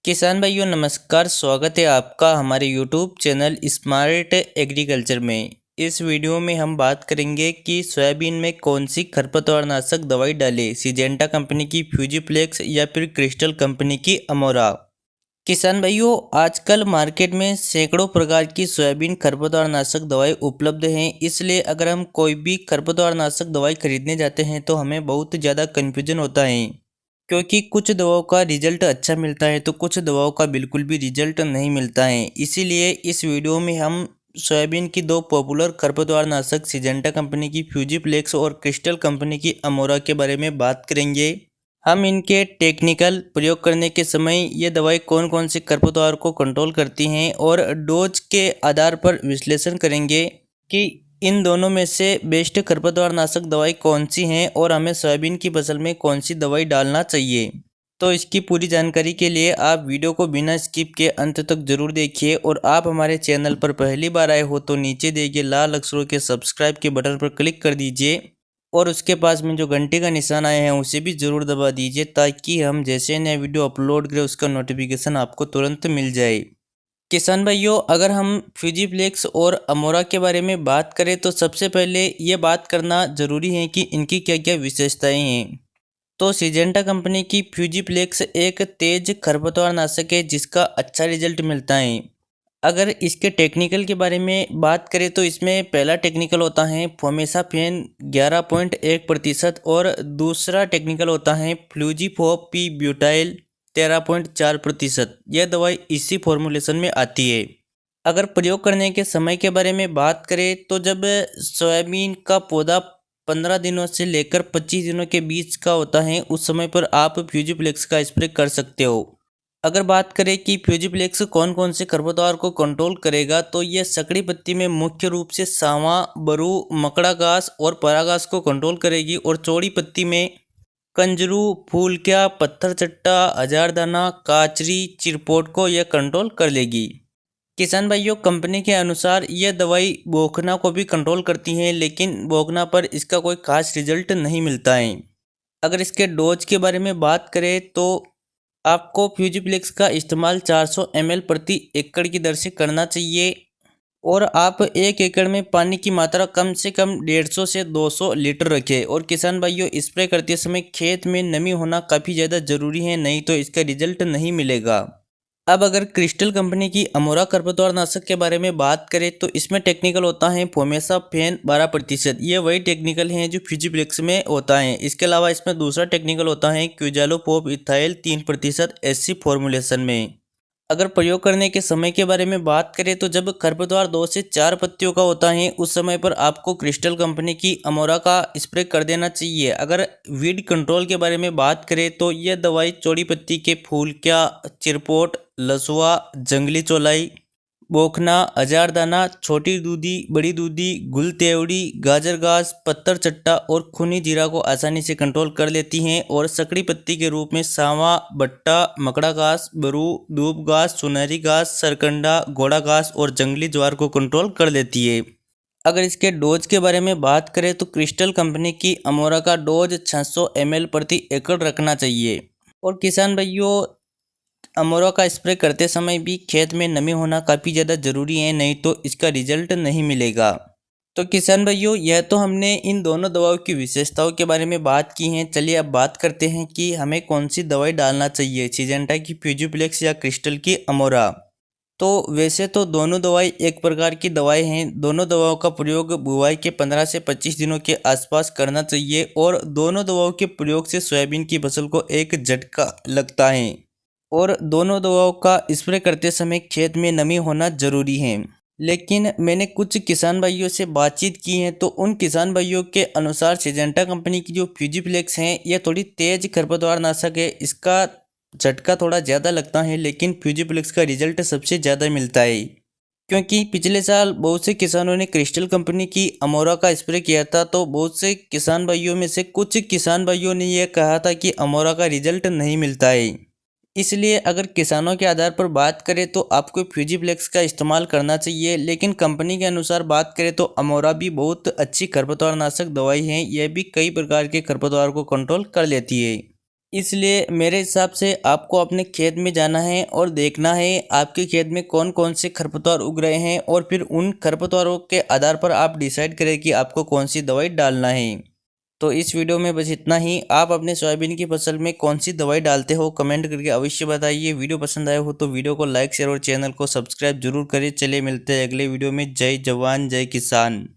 किसान भाइयों नमस्कार। स्वागत है आपका हमारे यूट्यूब चैनल स्मार्ट एग्रीकल्चर में। इस वीडियो में हम बात करेंगे कि सोयाबीन में कौन सी खरपतवार नाशक दवाई डालें, सिजेंटा कंपनी की फ्यूजीफ्लेक्स या फिर क्रिस्टल कंपनी की अमोरा। किसान भाइयों, आजकल मार्केट में सैकड़ों प्रकार की सोयाबीन खरपतवार नाशक दवाई उपलब्ध हैं। इसलिए अगर हम कोई भी खरपतवार नाशक दवाई खरीदने जाते हैं तो हमें बहुत ज़्यादा कन्फ्यूजन होता है, क्योंकि कुछ दवाओं का रिजल्ट अच्छा मिलता है तो कुछ दवाओं का बिल्कुल भी रिजल्ट नहीं मिलता है। इसीलिए इस वीडियो में हम सोयाबीन की दो पॉपुलर खरपतवार नाशक सिजेंटा कंपनी की फ्यूजीफ्लेक्स और क्रिस्टल कंपनी की अमोरा के बारे में बात करेंगे। हम इनके टेक्निकल प्रयोग करने के समय ये दवाई कौन कौन से खरपतवार को कंट्रोल करती हैं और डोज के आधार पर विश्लेषण करेंगे कि इन दोनों में से बेस्ट खरपतवार नाशक दवाई कौन सी है और हमें सोयाबीन की फसल में कौन सी दवाई डालना चाहिए। तो इसकी पूरी जानकारी के लिए आप वीडियो को बिना स्किप के अंत तक जरूर देखिए, और आप हमारे चैनल पर पहली बार आए हो तो नीचे दिए गए लाल अक्षरों के सब्सक्राइब के बटन पर क्लिक कर दीजिए और उसके पास में जो घंटे का निशान आया है उसे भी ज़रूर दबा दीजिए, ताकि हम जैसे नया वीडियो अपलोड करें उसका नोटिफिकेशन आपको तुरंत मिल जाए। किसान भाइयों, अगर हम फ्यूजीफ्लेक्स और अमोरा के बारे में बात करें तो सबसे पहले ये बात करना ज़रूरी है कि इनकी क्या क्या विशेषताएं हैं। तो सिजेंटा कंपनी की फ्यूजीफ्लेक्स एक तेज खरपतवार नाशक है जिसका अच्छा रिजल्ट मिलता है। अगर इसके टेक्निकल के बारे में बात करें तो इसमें पहला टेक्निकल होता है फोमेसाफेन 11.1% और दूसरा टेक्निकल होता है फ्लूजीफोप पी ब्यूटाइल 13.4%। यह दवाई इसी फॉर्मुलेशन में आती है। अगर प्रयोग करने के समय के बारे में बात करें तो जब सोयाबीन का पौधा 15 दिनों से लेकर 25 दिनों के बीच का होता है उस समय पर आप फ्यूजीफ्लेक्स का स्प्रे कर सकते हो। अगर बात करें कि फ्यूजीफ्लेक्स कौन कौन से खरपतवार को कंट्रोल करेगा तो यह सकड़ी पत्ती में मुख्य रूप से सांवा, बरू, मकड़ा घास और पराघास को कंट्रोल करेगी, और चौड़ी पत्ती में कंजरू, फूलक्या, पत्थर चट्टा, हजारदाना, काचरी, चिरपोट को यह कंट्रोल कर लेगी। किसान भाइयों, कंपनी के अनुसार यह दवाई बोखना को भी कंट्रोल करती है, लेकिन बोखना पर इसका कोई खास रिजल्ट नहीं मिलता है। अगर इसके डोज के बारे में बात करें तो आपको फ्यूजीफ्लेक्स का इस्तेमाल 400 ml प्रति एकड़ की दर से करना चाहिए, और आप 1 एकड़ में पानी की मात्रा कम से कम 150 से 200 लीटर रखें। और किसान भाइयों, स्प्रे करते समय खेत में नमी होना काफ़ी ज़्यादा ज़रूरी है, नहीं तो इसका रिजल्ट नहीं मिलेगा। अब अगर क्रिस्टल कंपनी की अमोरा खरपतवार नाशक के बारे में बात करें तो इसमें टेक्निकल होता है फोमेसाफेन 12%। ये वही टेक्निकल है जो फ्यूजीफ्लेक्स में होता है। इसके अलावा इसमें दूसरा टेक्निकल होता है क्विजालोपोप इथाइल 3% एससी फॉर्मुलेशन में। अगर प्रयोग करने के समय के बारे में बात करें तो जब खरपतवार 2 से 4 पत्तियों का होता है उस समय पर आपको क्रिस्टल कंपनी की अमोरा का स्प्रे कर देना चाहिए। अगर वीड कंट्रोल के बारे में बात करें तो यह दवाई चौड़ी पत्ती के फूलक्या, चिरपोट, लसुआ, जंगली चौलाई, बोखना, अजारदाना, छोटी दूधी, बड़ी दूधी, गुल तेवड़ी, गाजर घास, पत्थर चट्टा और खूनी जीरा को आसानी से कंट्रोल कर लेती हैं, और सकड़ी पत्ती के रूप में सांवा, बट्टा, मकड़ा घास, बरू, दूब घास, सुनहरी घास, सरकंडा, घोड़ा घास और जंगली ज्वार को कंट्रोल कर लेती है। अगर इसके डोज के बारे में बात करें तो क्रिस्टल कंपनी की अमोरा का डोज 600 ml प्रति एकड़ रखना चाहिए। और किसान भाइयों, अमोरा का स्प्रे करते समय भी खेत में नमी होना काफ़ी ज़्यादा ज़रूरी है, नहीं तो इसका रिजल्ट नहीं मिलेगा। तो किसान भाइयों, यह तो हमने इन दोनों दवाओं की विशेषताओं के बारे में बात की है। चलिए अब बात करते हैं कि हमें कौन सी दवाई डालना चाहिए, सिजेंटा की फ्यूजीफ्लेक्स या क्रिस्टल की अमोरा। तो वैसे तो दोनों दवाई एक प्रकार की दवाई हैं। दोनों दवाओं का प्रयोग बुवाई के 15 से 25 दिनों के आसपास करना चाहिए, और दोनों दवाओं के प्रयोग से सोयाबीन की फसल को एक झटका लगता है, और दोनों दवाओं का स्प्रे करते समय खेत में नमी होना जरूरी है। लेकिन मैंने कुछ किसान भाइयों से बातचीत की है तो उन किसान भाइयों के अनुसार सिजेंटा कंपनी की जो फ्यूजीफ्लेक्स हैं यह थोड़ी तेज खरपतवार नाशक है। इसका झटका थोड़ा ज़्यादा लगता है, लेकिन फ्यूजीफ्लेक्स का रिजल्ट सबसे ज़्यादा मिलता है, क्योंकि पिछले साल बहुत से किसानों ने क्रिस्टल कंपनी की अमोरा का स्प्रे किया था। तो बहुत से किसान भाइयों में से कुछ किसान भाइयों ने यह कहा था कि अमोरा का रिजल्ट नहीं मिलता है। इसलिए अगर किसानों के आधार पर बात करें तो आपको फ्यूजीफ्लेक्स का इस्तेमाल करना चाहिए, लेकिन कंपनी के अनुसार बात करें तो अमोरा भी बहुत अच्छी खरपतवार नाशक दवाई है। यह भी कई प्रकार के खरपतवार को कंट्रोल कर लेती है। इसलिए मेरे हिसाब से आपको अपने खेत में जाना है और देखना है आपके खेत में कौन कौन से खरपतवार उग रहे हैं, और फिर उन खरपतवारों के आधार पर आप डिसाइड करें कि आपको कौन सी दवाई डालना है। तो इस वीडियो में बस इतना ही। आप अपने सोयाबीन की फसल में कौन सी दवाई डालते हो कमेंट करके अवश्य बताइए। वीडियो पसंद आया हो तो वीडियो को लाइक शेयर और चैनल को सब्सक्राइब जरूर करें। चलिए मिलते हैं अगले वीडियो में। जय जवान जय किसान।